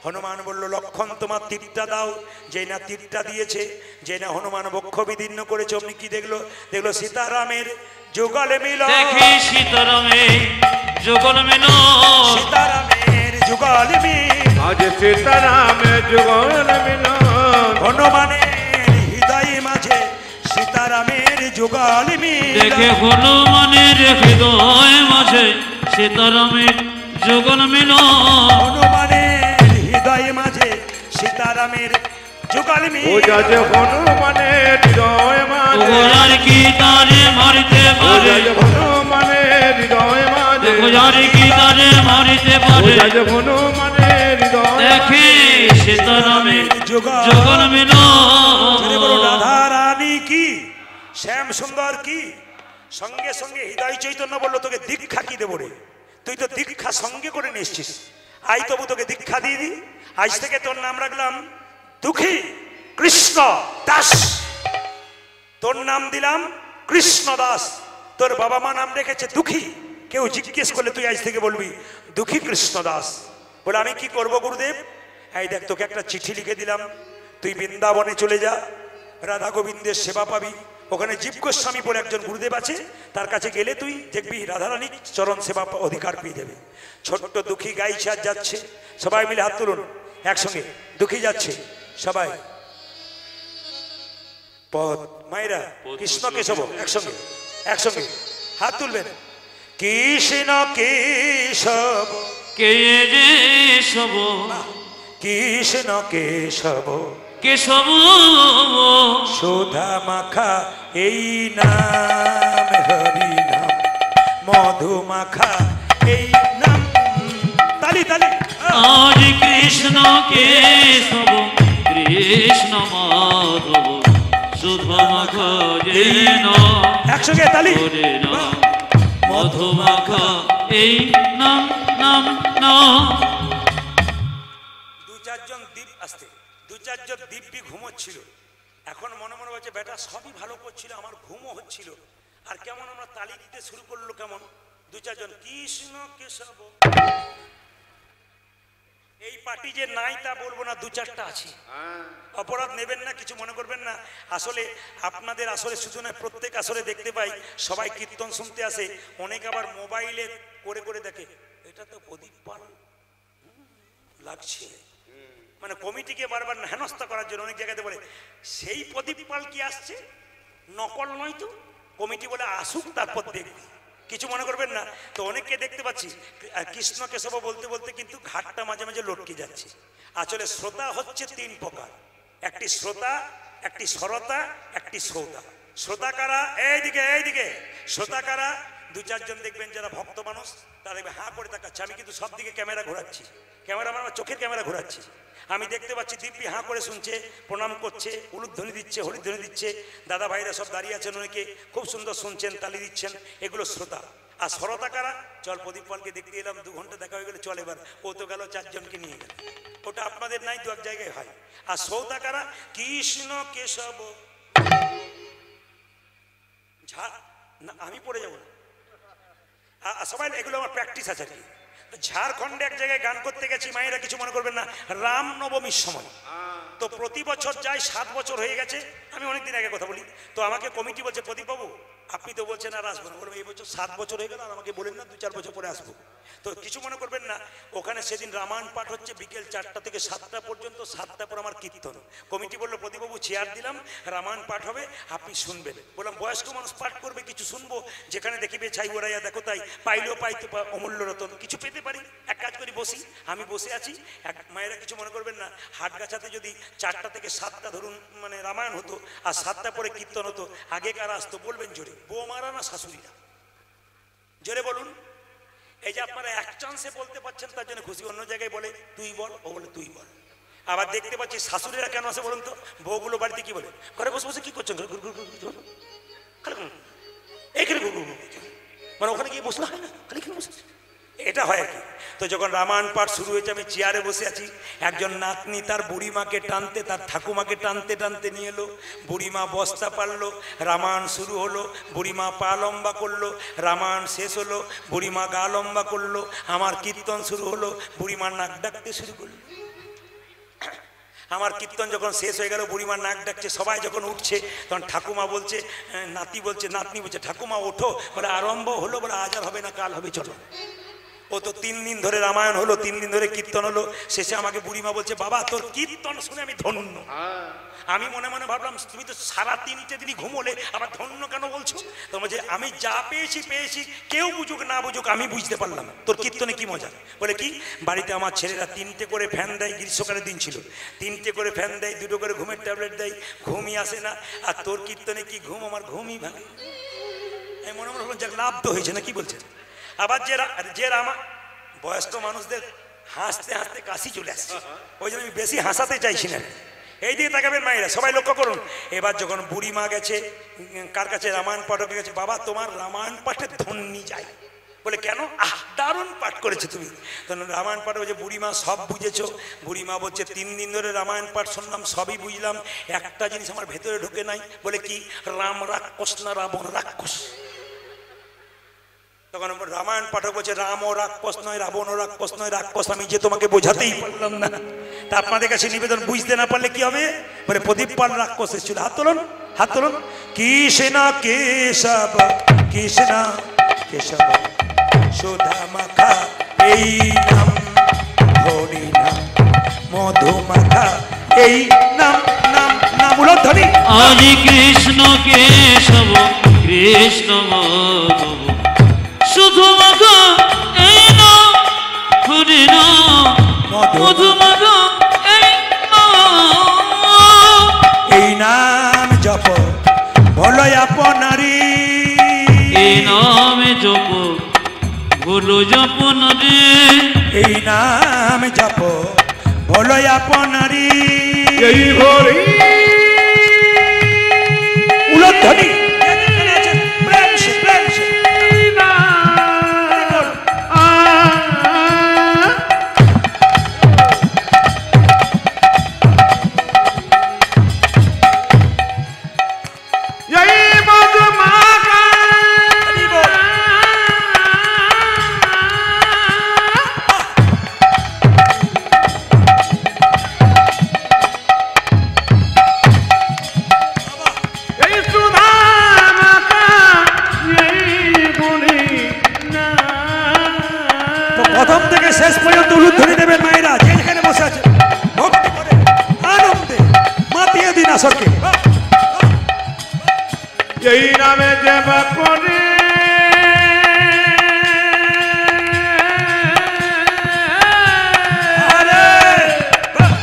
Speaker 1: হনুমান বলল, লক্ষণ তোমার তীরটা দাও। যে না তীরটা দিয়েছে, যে না হনুমান বক্ষ বিদীর্ণ করেছে, অমনি কি দেখলো? দেখলো সীতারামের যুগল মিল।
Speaker 2: দেখি সীতারামের যুগল মিল,
Speaker 1: সীতারামের যুগল মিল।
Speaker 3: আজ সীতারাম যুগল মিলন,
Speaker 1: হনুমানের হৃদয় মাঝে সীতারামের যুগল মিলন।
Speaker 2: দেখে হনুমানের হৃদয় মাঝে সীতারামের যুগল মিলন।
Speaker 1: হনুমানের হৃদয় মাঝে সীতারামের যুগল
Speaker 3: ও যা
Speaker 1: মিলন।
Speaker 3: যে হনুমানের হৃদয় মাঝে,
Speaker 2: আর কি তারে মারিতে
Speaker 3: ও যা
Speaker 2: পারে,
Speaker 3: যে হনুমানের হৃদয় মাঝে,
Speaker 2: আর কি তারে মারিতে
Speaker 3: ও
Speaker 2: পারে।
Speaker 3: যা যে হনুমানের হৃদয়
Speaker 2: দেখে
Speaker 3: মাঝে,
Speaker 2: সীতারামের
Speaker 1: যুগল
Speaker 2: যুগল
Speaker 1: বলো
Speaker 2: মিলন।
Speaker 1: রাধা রানী কি, শ্যাম সুন্দর কি। সঙ্গে সঙ্গে হৃদয় চৈতন্য বললো তোকে দীক্ষা কি দেবো রে, তুই তো দীক্ষা সঙ্গে করে নিয়ে এসছিস, আই তবু তোকে দীক্ষা দিয়ে দি। আজ থেকে তোর নাম রাখলাম দুঃখী কৃষ্ণ দাস। তোর নাম দিলাম কৃষ্ণ দাস। তোর বাবা মা নাম রেখেছে দুঃখী। কেউ জিজ্ঞেস করলে তুই আজ থেকে বলবি দুঃখী কৃষ্ণ দাস। বলে আমি কি করব গুরুদেব? এই দেখ তোকে একটা চিঠি লিখে দিলাম, তুই বৃন্দাবনে চলে যা, রাধা গোবিন্দের সেবা পাবি। ওখানে জীব গোস্বামী বলে একজন গুরুদেব আছে, তার কাছে গেলে তুই দেখবি রাধারানীর চরণ সেবা অধিকার পেয়ে যাবে। ছোট্ট দুঃখী গাইছে আর যাচ্ছে, সবাই মিলে হাত তুলুন একসঙ্গে। দুঃখী যাচ্ছে সবাই, পথ মায়েরা কৃষ্ণ কেশব একসঙ্গে একসঙ্গে হাত তুলবেন। কৃষ্ণ কেশব
Speaker 2: কে যে সব
Speaker 1: কৃষ্ণ কেশব
Speaker 2: কেশব,
Speaker 1: সুধা মাখা এই নাম, হরি নাম মধু মাখা এই নাম। তালি তালি।
Speaker 2: আজ কৃষ্ণ কেশব কৃষ্ণ মাধব সুধমাখ যেন
Speaker 1: একসঙ্গে তালি।
Speaker 2: মধুমাখ এই নাম নাম নাম।
Speaker 1: দু চারজন দ্বীপ আসতে, দু চারজন দিব্যি ঘুমোচ্ছিল। এখন মনে মনে হচ্ছে বেটা সবই ভালো করছিল, আমার ঘুমও হচ্ছিল। আর কেমন আমরা তালি দিতে শুরু করলো কেমন, দু চারজন কৃষ্ণ কেশব। এই পার্টি যে নাই তা বলবো না, দু চারটা আছে। অপরাধ নেবেন না, কিছু মনে করবেন না। আসলে আপনাদের আসলে শুধু নয়, প্রত্যেক আসলে দেখতে পাই সবাই কীর্তন শুনতে আসে, অনেক আবার মোবাইলে করে করে দেখে এটা তো প্রদীপ পাল লাগছে, মানে কমিটিকে বারবার হেনস্থা করার জন্য অনেক জায়গাতে বলে সেই প্রদীপ পাল কি আসছে, নকল নয় তো। কমিটি বলে আসুক তারপর দেখবি, কিছু মনে করবেন না। তো অনেককে দেখতে পাচ্ছি কৃষ্ণ কেশব বলতে বলতে কিন্তু ঘাটটা মাঝে মাঝে লটকে যাচ্ছে। আসলে শ্রোতা হচ্ছে তিন প্রকার, একটি শ্রোতা, একটি সরতা, একটি শ্রোতা। শ্রোতা কারা? এইদিকে এইদিকে। শ্রোতা কারা? দু চারজন দেখবেন যারা ভক্ত মানুষ, তারা দেখবে হাঁ করে তাকাচ্ছে। আমি কিন্তু সব দিকে ক্যামেরা ঘোরাচ্ছি, ক্যামেরা আমার চোখের ক্যামেরা ঘোরাচ্ছি। আমি দেখতে পাচ্ছি দিব্যি হাঁ করে শুনছে, প্রণাম করছে, উলুধ্বনি দিচ্ছে, হরিধ্বনি দিচ্ছে। দাদা ভাইরা সব দাঁড়িয়ে আছেন, অনেকে খুব সুন্দর শুনছেন, তালি দিচ্ছেন। এগুলো শ্রোতা। আর শ্রোতা কারা? চল প্রদীপ পালকে দেখতে এলাম, 2 ঘন্টা দেখা হয়ে গেলে, চল এবার ও তো গেল, 4 জনকে নিয়ে গেল। ওটা আপনাদের নাই, 2 এক জায়গায় হয়। আর শ্রোতা কারা? কৃষ্ণ কেশব ঝা না, আমি পড়ে যাবো না। সবাই এগুলো আমার প্র্যাকটিস আছে আর কি। ঝাড়খণ্ডে এক জায়গায় গান করতে গেছি, মায়েরা কিছু মনে করবেন না, রাম নবমীর সময়। তো প্রতি বছর যাই, 7 বছর হয়ে গেছে, আমি অনেকদিন আগে কথা বলি। তো আমাকে কমিটি বলছে প্রদীপ বাবু আপনি তো বলছেন আর আসবো না। বলবো এই বছর 7 বছর হয়ে গেল, আর আমাকে বলেন না 2-4 বছর পরে আসবো। তো কিছু মনে করবেন না, ওখানে সেদিন রামায়ণ পাঠ হচ্ছে বিকেল 4টা থেকে 7টা পর্যন্ত। 7টার পর আমার কীর্তন। কমিটি বললো প্রদীপবাবু চেয়ার দিলাম, রামায়ণ পাঠ হবে, আপনি শুনবেন। বললাম বয়স্ক মানুষ পাঠ করবে, কিছু শুনবো, যেখানে দেখিবে ছাই ওরাইয়া দেখো তাই, পাইলেও পাইতে অমূল্য রতন, কিছু পেতে পারি। এক কাজ করি, বসি, আমি বসে আছি। মায়েরা কিছু মনে করবেন না, হাটগাছাতে যদি 4টা থেকে 7টা ধরুন মানে রামায়ণ হতো, আর 7টা পরে কীর্তন হতো, আগে কারা আসতো বলবেন জোরে? বৌমারা না শাশুড়িরা? জোরে বলুন। এই যে আপনারা এক চান্সে বলতে পারছেন তার জন্য খুশি। অন্য জায়গায় বলে তুই বল, ও বলে তুই বল। আবার দেখতে পাচ্ছি শাশুড়িরা কেন আসে বলুন তো? বউগুলো বাড়িতে কি বলে, ঘরে বসে বসে কি করছেন, এইখানে মানে ওখানে গিয়ে বসলে হয় না, খালি এখানে বসে এটা হয় আর কি। তো যখন রামায়ণ পাঠ শুরু হয়েছে, আমি চেয়ারে বসে আছি, একজন নাতনি তার বুড়িমাকে টানতে, তার ঠাকুমাকে টানতে টানতে নিয়ে এলো। বুড়িমা বস্তা পারলো, রামায়ণ শুরু হলো, বুড়িমা পা লম্বা করলো, রামায়ণ শেষ হলো, বুড়িমা গা লম্বা করলো, আমার কীর্তন শুরু হলো, বুড়িমা নাক ডাকতে শুরু করলো। আমার কীর্তন যখন শেষ হয়ে গেল, বুড়িমা নাক ডাকছে, সবাই যখন উঠছে, তখন ঠাকুমা বলছে, নাতি বলছে, নাতনি বলছে ঠাকুমা ওঠো। বলে আরম্ভ হলো, বলে আজ আর হবে না, কাল হবে, চলো। ও তো 3 দিন ধরে রামায়ণ হলো, 3 দিন ধরে কীর্তন হলো, শেষে আমাকে বুড়িমা বলছে, বাবা তোর কীর্তন শুনে আমি ধন্য। আমি মনে মনে ভাবলাম, তুমি তো সারা 3টে দিনই ঘুমোলে, আবার ধন্য কেন বলছো? তো বলছে, আমি যা পেয়েছি পেয়েছি, কেউ বুঝুক না বুঝুক আমি বুঝতে পারলাম তোর কীর্তনে কি মজা। বলে কি, বাড়িতে আমার ছেলেরা 3টে করে ফ্যান দেয়, গ্রীষ্মকালের দিন ছিল, 3টে করে ফ্যান দেয়, 2টো করে ঘুমের ট্যাবলেট দেয়, ঘুমই আসে না, আর তোর কীর্তনে কি ঘুম, আমার ঘুমই ভাঙে। আমি মনে মনে ভাবলাম, যাক লাভ তো হয়েছে না, কি বলছে। আবার যে রামা বয়স্ক মানুষদের হাসতে হাসতে কাশি চলে আসছে, ওই জন্য আমি বেশি হাসাতে চাইছি না। এই দিকে তাকাবেন মায়েরা, সবাই লক্ষ্য করুন। এবার যখন বুড়ি মা গেছে কার কাছে, রামায়ণ পাঠকে গেছে, বাবা তোমার রামায়ণ পাঠে ধন্যি যাই। বলে কেন? দারুণ পাঠ করেছে তুমি। তখন রামায়ণ পাঠ বলছে, বুড়িমা সব বুঝেছো? বুড়িমা বলছে, 3 দিন ধরে রামায়ণ পাঠ শুনলাম, সবই বুঝলাম, একটা জিনিস আমার ভেতরে ঢুকে নাই। বলে কি? রাম রাক্ষস না রাবণ রাক্ষস। তখন রামায়ণ পাঠক বলছে, রামও রাক্ষস নয়, রাবণও রাক্ষস নয়, রাক্ষস আমি যে তোমাকে বোঝাতেই পারলাম না। তা আপনাদের কাছে নিবেদন, বুঝতে না পারলে কি হবে? বলে প্রদীপ পাল রাক্ষস এসেছিল। হাত তুলুন, হাত তুলুন। কৃষ্ণ কেশব কৃষ্ণ কেশব সুধা মাখা এই নাম, হরি নাম মধু মাখা এই নাম, নাম নাম উলধ্বনি।
Speaker 2: আজ কৃষ্ণ কেশব কৃষ্ণ মাধব শুধু মাখা এই নাম, হরি নাম মধু মাখা এই নাম।
Speaker 1: এই নাম জপ বলো আপনারি,
Speaker 2: এই নামে জপ ভুলো জপন রে।
Speaker 1: এই নাম জপ বলো আপনারি,
Speaker 3: এই হরি
Speaker 1: উলধ্বনি। প্রেম সে, প্রেম সে। প্রথম থেকে শেষ পর্যন্ত উলুধ্বনি দেবেন মায়েরা, যে যেখানে বসে আছে, ভক্তি করে আনন্দে মাতিয়ে দিন আসরকে।
Speaker 3: এই নামে দেব করে
Speaker 1: আরে বাহ!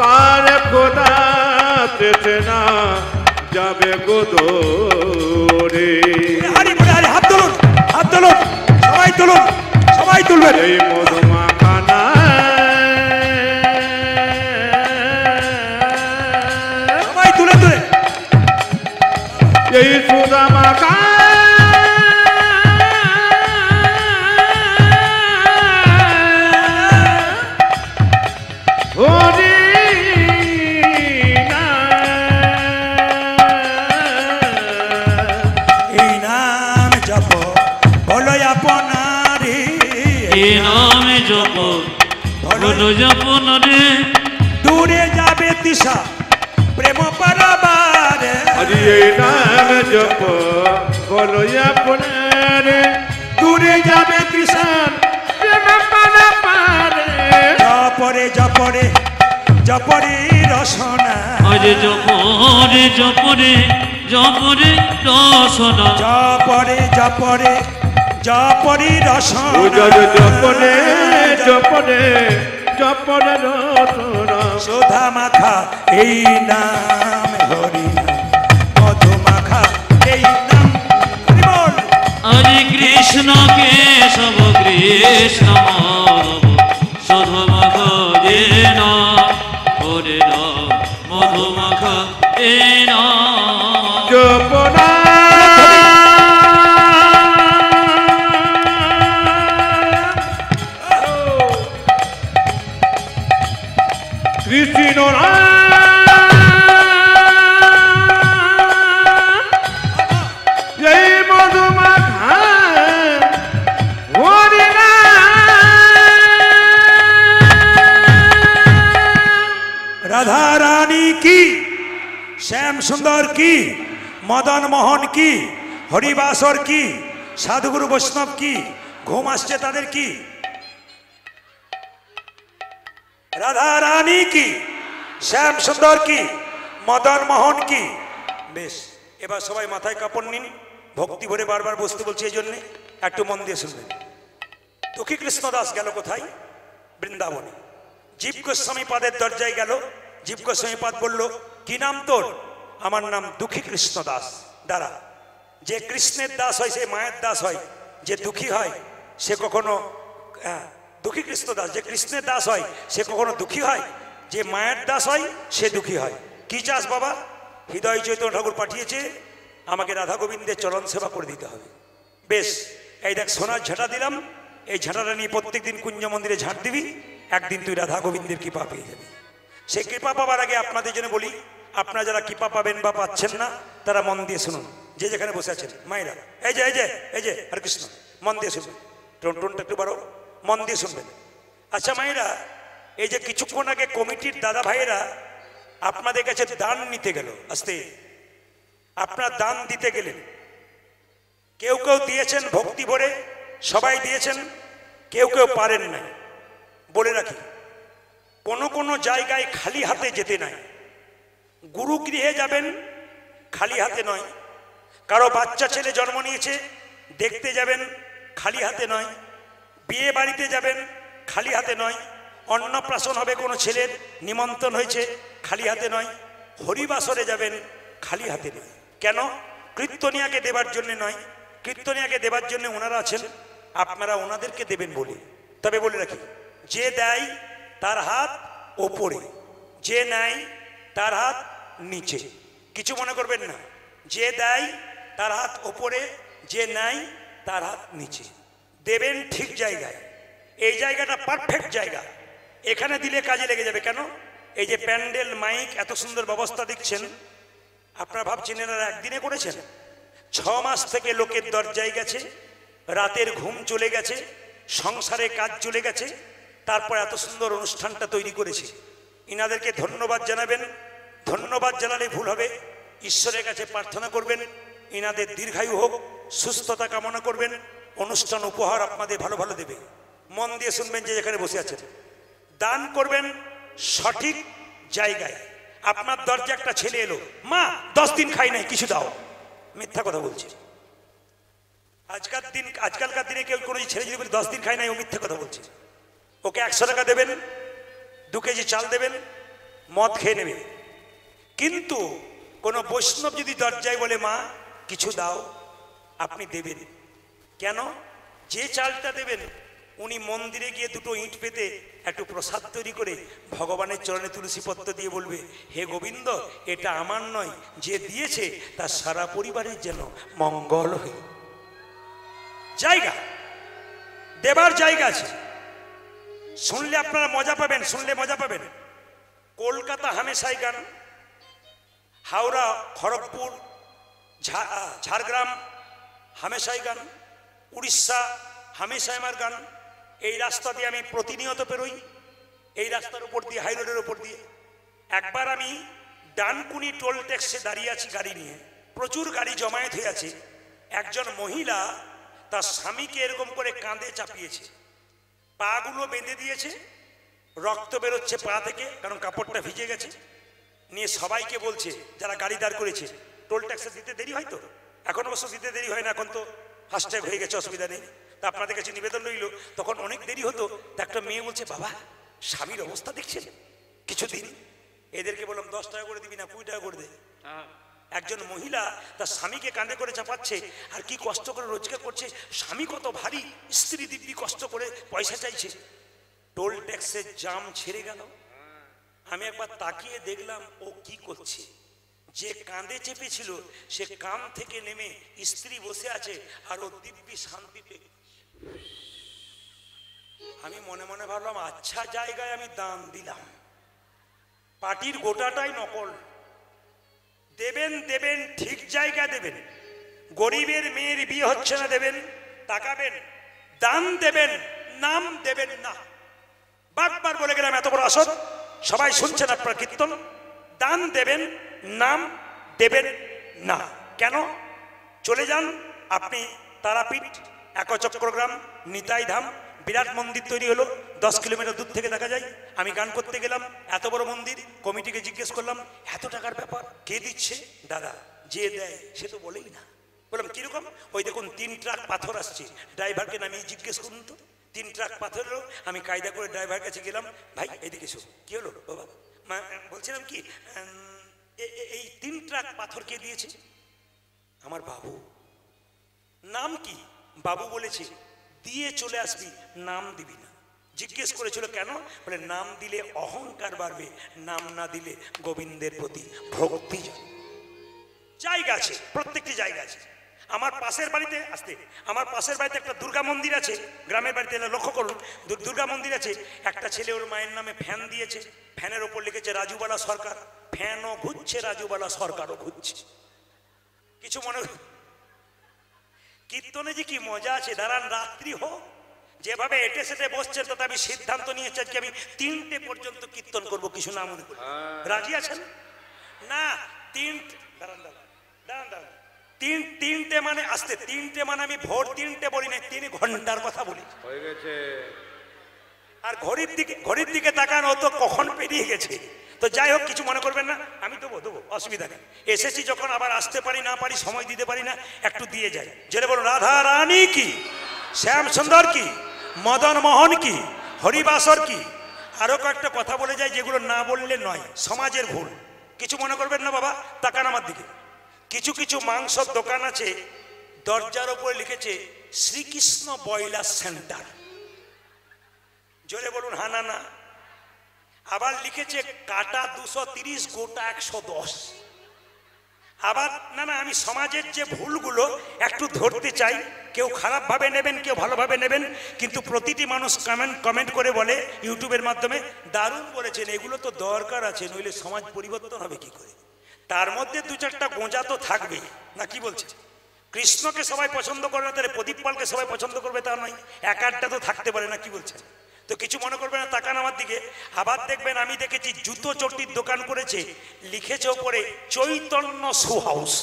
Speaker 3: তার খোদা তেতে না যাবে গোদরে।
Speaker 1: হারি বলে হারি, হাত তুলুন, হাত তুলুন, সবাই তুলুন, সবাই তুলবেন।
Speaker 3: এই মধুমাখানা
Speaker 1: সবাই তুলে তুলে
Speaker 3: এই সুদা মাখা হরি
Speaker 1: এই নাম জপ বলো আপনারি,
Speaker 2: এই নামে জপ ভুলো জপন রে।
Speaker 1: দূরে যাবে তৃষা প্রেম পারাবারে,
Speaker 3: হরি এই নাম জপ বলো আপনার
Speaker 1: দূরে যাবে তৃষা
Speaker 3: প্রেম পারা পারে।
Speaker 1: জপরে জপরে জপরে রসনা,
Speaker 2: আজ জপরে জপরে জপরে রসনা।
Speaker 1: জপরে জপরে জপরে রসনা,
Speaker 3: উজর জপনে জপনে জপনে রসনা।
Speaker 1: সুধা মাখা এই নাম, হরি নাম মধু মাখা এই নাম। হরি বল।
Speaker 2: আজ কৃষ্ণ কেশব কৃষ্ণ মাধব শুধু মাখা যে নাম, হরি নাম মধু মাখা এই নাম।
Speaker 3: জপনা কৃষ্ণ এই মধুমাখা হরি
Speaker 1: রাধা রানী কি, শ্যাম সুন্দর কি, মদন মোহন কি, হরিবাসর কি, সাধুগুরু বৈষ্ণব কি, ঘুম আসছে তাদের কি, রাধা রানী কি, শ্যাম সুন্দর কি, মদন মোহন কি। বেশ, এবার সবাই মাথায় কাপড় নিন, ভক্তি ভরে বারবার বসতে বলছি এই জন্যে, একটু মন দিয়ে শুনবেন। দুঃখী কৃষ্ণ দাস গেল কোথায়? বৃন্দাবনে। জীব গোস্বামী পাদের দরজায় গেল। জীব গোস্বামী পাদ বলল, কি নাম তোর? আমার নাম দুঃখী কৃষ্ণ দাস। দাঁড়া, যে কৃষ্ণের দাস হয় সে মায়ের দাস হয়, যে দুঃখী হয় সে কখনো দুঃখী কৃষ্ণ দাস, যে কৃষ্ণের দাস হয় সে কখনো দুঃখী হয়? যে মায়ের দাস হয় সে দুঃখী হয়। কি চাস বাবা? হৃদয় চৈতন্য ঠাকুর পাঠিয়েছে আমাকে রাধা গোবিন্দের চরণ সেবা করে দিতে হবে। বেশ, এই দেখ সোনার ঝাঁটা দিলাম, এই ঝাঁটাটা নিয়ে প্রত্যেকদিন কুঞ্জ মন্দিরে ঝাঁট দিবি, একদিন তুই রাধা গোবিন্দের কৃপা পেয়ে যাবি। সেই কৃপা পাবার আগে আপনাদের জন্য বলি, আপনারা যারা কৃপা পাবেন বা পাচ্ছেন না তারা মন দিয়ে শুনুন, যে যেখানে বসে আছেন মায়েরা, এই যে এই যে এই যে হরে কৃষ্ণ, মন দিয়ে শুনবেন, টোনটা একটু বাড়ো, মন দিয়ে শুনবেন। আচ্ছা মায়েরা, এই যে কিছুক্ষণ আগে কমিটির দাদা ভাইয়েরা আপনাদের কাছে দান নিতে গেল, আস্তে আপনারা দান দিতে গেলেন, কেউ কেউ দিয়েছেন ভক্তি ভরে, সবাই দিয়েছেন, কেউ কেউ পারেন নাই। বলে রাখি, কোনো কোনো জায়গায় খালি হাতে যেতে নাই। গুরু গৃহে যাবেন খালি হাতে নয়, কারো বাচ্চা ছেলে জন্ম নিয়েছে দেখতে যাবেন খালি হাতে নয়, বিয়ে বাড়িতে যাবেন খালি হাতে নয়, অন্নপ্রাশন হবে কোনো ছেলের নিমন্ত্রণ হয়েছে খালি হাতে নয়, হরিবাসরে যাবেন খালি হাতে নয়। কেন? কীর্তনিয়াকে দেবার জন্য নয়, কীর্তনিয়াকে দেবার জন্য ওনারা আছেন, আপনারা ওনাদেরকে দেবেন বলে। তবে বলে রাখি, যে দেয় তার হাত ওপরে, যে নেয় তার হাত নিচে। কিছু মনে করবেন না, যে দেয় তার হাত ওপরে, যে নেয় তার হাত নিচে। দেবেন ঠিক জায়গায়, এই জায়গাটা পারফেক্ট জায়গা, এখানে দিলে কাজে লেগে যাবে। কেন? এই যে প্যান্ডেল মাইক এত সুন্দর ব্যবস্থা দেখছেন, আপনারা ভাবছেন এনারা একদিনে করেছেন? 6 মাস থেকে লোকের দরজায় গেছে, রাতের ঘুম চলে গেছে, সংসারে কাজ চলে গেছে, তারপর এত সুন্দর অনুষ্ঠানটা তৈরি করেছে। ইনাদেরকে ধন্যবাদ জানাবেন। ধন্যবাদ জানালে ভুল হবে, ঈশ্বরের কাছে প্রার্থনা করবেন ইনাদের দীর্ঘায়ু হোক, সুস্থতা কামনা করবেন, অনুষ্ঠান উপহার আপনাদের ভালো ভালো দেবে। মন দিয়ে শুনবেন, যে যেখানে বসে আছেন দান করবেন সঠিক জায়গায়। আপনার দরজা একটা ছেলে এলো, মা 10 দিন খাই নাই, কিছু দাও, মিথ্যা কথা বলছে। আজকালকার দিনে কেউ কোনো ছেলে যদি বলে 10 দিন খাই নাই, ও মিথ্যা কথা বলছে। ওকে 100 টাকা দেবেন, 2 কেজি চাল দেবেন, মদ খেয়ে নেবে। কিন্তু কোনো বৈষ্ণব যদি দরজায় বলে মা কিছু দাও, আপনি দেবেন। কেন? যে চালটা দেবেন উনি মন্দিরে গিয়ে 2টো ইঁট পেতে একটু প্রসাদ তৈরি করে ভগবানের চরণে তুলসী পত্র দিয়ে বলবে, হে গোবিন্দ, এটা আমার নয়, যে দিয়েছে তার সারা পরিবারের যেন মঙ্গল হয়। জায়গা দেবার জায়গা আছে, শুনলে আপনারা মজা পাবেন, শুনলে মজা পাবেন। কলকাতা হামেশাই গান, হাওড়া খড়গপুর ঝাড়গ্রাম হামেশাই গান, উড়িষ্যা হামেশাই আমার গান। এই রাস্তা দিয়ে আমি প্রতিনিয়ত পেরোই, এই রাস্তার উপর দিয়ে, হাই রোডের উপর দিয়ে। একবার আমি ডানকুনি টোল ট্যাক্সে দাঁড়িয়ে আছি গাড়ি নিয়ে, প্রচুর গাড়ি জমায়েত হয়ে আছে। একজন মহিলা তার স্বামীকে এরকম করে কাঁধে চাপিয়েছে, পাগুলো বেঁধে দিয়েছে, রক্ত বেরোচ্ছে পা থেকে, কারণ কাপড়টা ভিজে গেছে। নিয়ে সবাইকে বলছে, যারা গাড়ি দাঁড় করেছে, টোল ট্যাক্সে দিতে দেরি হয় তো, এখন অবশ্য দিতে দেরি হয় না, এখন তো ফাস্ট্যাগ হয়ে গেছে, অসুবিধা নেই। তা আপনাদের কাছে নিবেদন রইল, তখন অনেক দেরি হতো। তা একটা মেয়ে বলছে, বাবা স্বামীর অবস্থা দেখছেন, কিছুদিন। এদেরকে বললাম 10 টাকা করে দিবি না 20 টাকা করে দে। একজন মহিলা তার স্বামীকে কাঁধে করে চাপাচ্ছে, আর কি কষ্ট করে রোজগার করছে, স্বামী কত ভারী, স্ত্রী দিব্যি কষ্ট করে পয়সা চাইছে। টোল ট্যাক্সের জাম ছেড়ে গেল। আমি একবার তাকিয়ে দেখলাম ও কি করছে। যে কাঁধে চেপেছিল সে কান থেকে নেমে স্ত্রী বসে আছে, আর ও দিব্যি শান্তিতে। আমি মনে মনে ভাবলাম, আচ্ছা জায়গায় আমি দান দিলাম। পার্টির গোটাটাই নকল। দেবেন দেবেন, ঠিক জায়গা দেবেন। গরিবের মেয়ের বিয়ে হচ্ছে না, দেবেন, তাকাবেন। দান দেবেন, নাম দেবেন না। বারবার বলে গেলাম, এত বড় আসর, সবাই শুনছেন আপনার কীর্তন। দান দেবেন, নাম দেবেন না। কেন? চলে যান আপনি তারাপীঠ, একচক্রগ্রাম, নিতাই ধাম, বিরাট মন্দির তৈরি হলো, 10 কিলোমিটার দূর থেকে দেখা যায়। আমি গান করতে গেলাম, এত বড় মন্দির, কমিটিকে জিজ্ঞেস করলাম এত টাকার ব্যাপার কে দিচ্ছে? দাদা যে দেয় সে তো বলেই না। বললাম কিরকম? ওই দেখুন 3 ট্রাক পাথর আসছে, ড্রাইভারকে নামিয়ে জিজ্ঞেস করুন তো। 3 ট্রাক পাথর এলো। আমি কায়দা করে ড্রাইভার কাছে গেলাম, ভাই এদিকে এসো। কি হলো বাবা? বলছিলাম কি এই 3 ট্রাক পাথর কে দিয়েছে? আমার বাবু। নাম কি? বাবু বলেছে দিয়ে চলে আসবি, নাম দিবি না। জিজ্ঞেস করেছিল কেন? বলে নাম দিলে অহংকার বাড়বে, নাম না দিলে গোবিন্দের প্রতি ভক্তি যাবে। জায়গা আছে, প্রত্যেকটি জায়গা আছে। আমার পাশের বাড়িতে আমার পাশের বাড়িতে একটা দুর্গা মন্দির আছে, গ্রামের বাড়িতে এলে লক্ষ্য করুন, দুর্গা মন্দির আছে। একটা ছেলে ওর মায়ের নামে ফ্যান দিয়েছে, ফ্যানের ওপর লিখেছে রাজুবালা সরকার। ফ্যানও ঘুরছে, রাজুবালা সরকারও ঘুরছে। কিছু মনে, কীর্তনে যে কি মজা আছে। দাঁড়ান রাত্রি হোক, যেভাবে এটে সেটে বসছেন তাতে আমি সিদ্ধান্ত নিয়েছি আজকে আমি 3টে পর্যন্ত কীর্তন করবো, কিছু না মনে করি। রাজি আছেন না? 3টে, দাঁড়ান দাঁড়ান দাঁড়ান দাঁড়ান, 3টে মানে আসতে 3টে মানে আমি ভোর 3টে বলি না, 3 ঘন্টার কথা বলি।
Speaker 3: হয়ে গেছে।
Speaker 1: আর ঘড়ির দিকে তাকান, ও তো কখন পেরিয়ে গেছে। তো যাই হোক, কিছু মনে করবেন না, আমি দেবো, অসুবিধা নেই। এসেছি যখন, আবার আসতে পারি না পারি, সময় দিতে পারি না, একটু দিয়ে যাই। জেনে বলুন রাধা রানী কি, শ্যাম সুন্দর কি, মদন মোহন কি, হরিবাসর কি। আরো কয়েকটা কথা বলে যায় যেগুলো না বললে নয়, সমাজের ভুল। কিছু মনে করবেন না বাবা, তাকান আমার দিকে। কিছু কিছু মাংসর দোকান আছে, দরজার উপরে লিখেছে শ্রীকৃষ্ণ বয়লার সেন্টার। জোরে বলুন হ্যাঁ না না। আবার লিখেছে কাটা 230, গোটা 110। আবার না না, আমি সমাজের যে ভুলগুলো একটু ধরতে চাই। কেউ খারাপভাবে নেবেন, কেউ ভালোভাবে নেবেন, কিন্তু প্রতিটি মানুষ কমেন্ট করে বলে ইউটিউবের মাধ্যমে, দারুণ বলেছেন, এগুলো তো দরকার আছে, নইলে সমাজ পরিবর্তন হবে কি করে। তার মধ্যে 2-4টা গোঁজা তো থাকবে না, কি বলছে? কৃষ্ণকে সবাই পছন্দ করে না, তাহলে প্রদীপ পালকে সবাই পছন্দ করবে তা নয়, 1-8টা তো থাকতে পারে না, কি বলছেন? তো কিছু মনে করবে না, তাকান আমার দিকে। আবার দেখবেন আমি দেখেছি জুতো চটির দোকান করেছে, লিখেছে ওপরে চৈতন্য শু হাউস।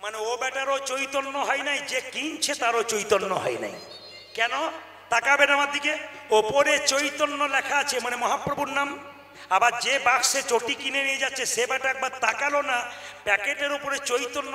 Speaker 1: মানে ও বেটারও চৈতন্য হয় নাই, যে কিনছে তারও চৈতন্য হয় নাই। কেন? তাকাবেন আমার দিকে, ওপরে চৈতন্য লেখা আছে, মানে মহাপ্রভুর নাম। আবার যে বাক্সে চটি কিনে নিয়ে যাচ্ছে সে বেটা একবার তাকালো না, প্যাকেটের উপরে চৈতন্য